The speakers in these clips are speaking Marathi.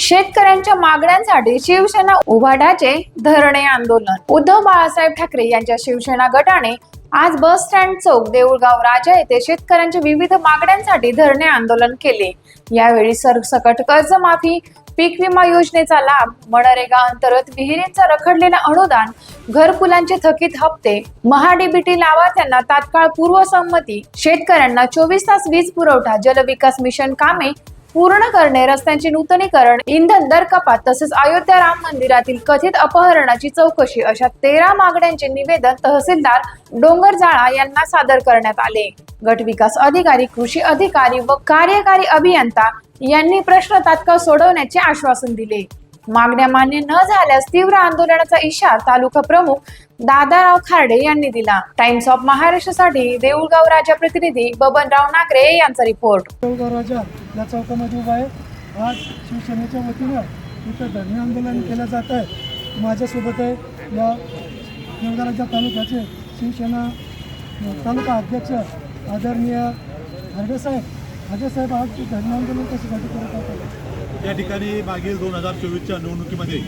शेतकऱ्यांच्या मागण्यांसाठी शिवसेना उभाटाचे धरणे आंदोलन। उद्धव बाळासाहेब ठाकरे यांच्या शिवसेना गटाने आज बस स्टँड चौक देऊळगाव राजा येथे शेतकऱ्यांच्या विविध मागण्यांसाठी धरणे आंदोलन केले। यावेळी सरसकट कर्जमाफी, पीक विमा योजनेचा लाभ, मनरेगा अंतर्गत विहिरींचा रखडलेला अनुदान, घरकुलांचे थकीत हप्ते, महाडीबीटी लाभार्थ्यांना तात्काळ पूर्वसंमती, शेतकऱ्यांना 24 तास वीज पुरवठा, जलविकास मिशन कामे पूर्ण करणे, रस्त्यांचे नूतनीकरण, इंधन दर कपात तसेच अयोध्या राम मंदिरातील कथित अपहरणाची चौकशी अशा 13 मागण्यांचे निवेदन तहसीलदार डोंगरजाळा यांना सादर करण्यात आले। गट विकास अधिकारी, कृषी अधिकारी व कार्यकारी अभियंता यांनी प्रश्न तात्काळ सोडवण्याचे आश्वासन दिले। मागण्या मान्य न झाल्यास तीव्र आंदोलनाचा इशारा तालुका प्रमुख दादाराव खार्डे यांनी दिला। टाइम्स ऑफ महाराष्ट्रसाठी देऊळगाव राजा प्रतिनिधी बबनराव नागरे यांचा रिपोर्ट। देऊळगाव राजा या चौकामध्ये उभा आहे। आज शिवसेनेच्या वतीनं इथं धरणे आंदोलन केलं जात आहे। माझ्यासोबत आहे या देऊळगाव राजा तालुक्याचे शिवसेना तालुका अध्यक्ष आदरणीय खार्डे साहेब आज धरणे आंदोलन कशासाठी करत आहेत? या ठिकाणी मागील 2024च्या निवडणुकीमध्ये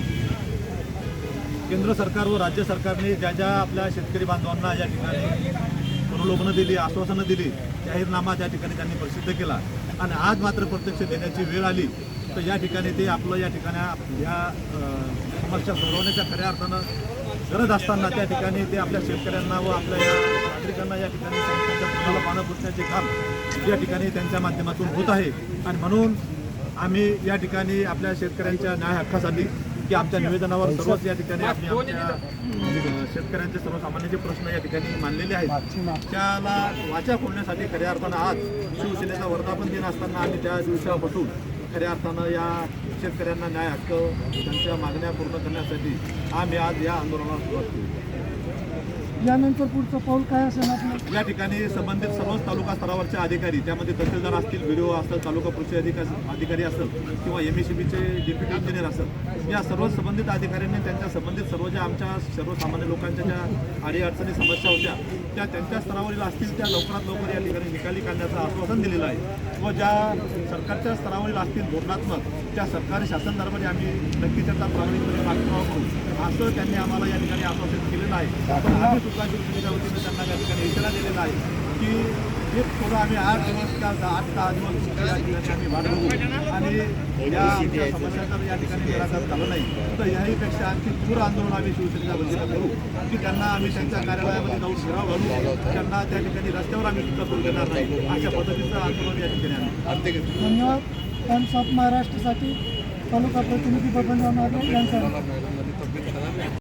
केंद्र सरकार व राज्य सरकारने ज्या ज्या आपल्या शेतकरी बांधवांना या ठिकाणी प्रलोभनं दिली, आश्वासनं दिली, जाहीरनामा त्या ठिकाणी त्यांनी प्रसिद्ध केला आणि आज मात्र प्रत्यक्ष देण्याची वेळ आली तर या ठिकाणी ते आपलं या ठिकाणी या समस्या सोडवण्याच्या खऱ्या अर्थानं गरज असताना त्या ठिकाणी ते आपल्या शेतकऱ्यांना व आपल्या या नागरिकांना या ठिकाणी त्यांच्या पोटाला पानं पुसण्याचे काम या ठिकाणी त्यांच्या माध्यमातून होत आहे। आणि म्हणून आम्ही या ठिकाणी आपल्या शेतकऱ्यांच्या न्याय हक्कासाठी की आमच्या निवेदनावर सर्वच या ठिकाणी आम्ही आमच्या शेतकऱ्यांचे सर्वसामान्यांचे प्रश्न या ठिकाणी मांडलेले आहेत। त्याला वाचा फोडण्यासाठी खऱ्या अर्थानं आज शिवसेनेचा वर्धापन दिन असताना आम्ही त्या दिवसापासून खऱ्या अर्थानं या शेतकऱ्यांना न्याय हक्क त्यांच्या मागण्या पूर्ण करण्यासाठी आम्ही आज या आंदोलनाला सुरुवात केली। यानंतर पुढचं पाऊल काय असेल आपलं? या ठिकाणी संबंधित सर्वच तालुका स्तरावरचे अधिकारी, त्यामध्ये तहसीलदार असतील, BDO असतील, तालुका कृषी अधिकारी असेल किंवा MECBचे डेप्युटी इंजिनियर असेल, या सर्व संबंधित अधिकाऱ्यांनी त्यांच्या संबंधित सर्व ज्या आमच्या सर्वसामान्य लोकांच्या ज्या अडीअडचणी समस्या होत्या त्या त्यांच्या स्तरावरील असतील त्या लवकरात लवकर या ठिकाणी निकाली काढण्याचं आश्वासन दिलेलं आहे व ज्या सरकारच्या स्तरावरील असतील धोरणात्मक त्या सरकारी शासन दरबारी आम्ही नक्कीच त्यांचा प्रामाणिकपणे पाठपुरावा करू असं त्यांनी आम्हाला या ठिकाणी आश्वासन केलेलं आहे। पण आम्ही सुद्धा शिवसेनेच्या वतीनं त्यांना या ठिकाणी इशारा दिलेला आहे की हे थोडं आम्ही 8 दिवस का 8-10 दिवस या ठिकाणी आम्ही वाट बघू आणि या समस्यांचा या ठिकाणी निराकरण झालं नाही तर याहीपेक्षा आणखी तीव्र आंदोलन आम्ही शिवसेनेच्या वतीनं करू की त्यांना आम्ही त्यांच्या कार्यालयामध्ये जाऊन घेराव घालू, त्यांना त्या ठिकाणी रस्त्यावर आम्ही सुद्धा करू देणार नाही अशा पद्धतीचं आंदोलन या ठिकाणी आम्ही। धन्यवाद। टाइम्स ऑफ महाराष्ट्रसाठी तालुका प्रतिनिधी बबनराव नागरे यांचा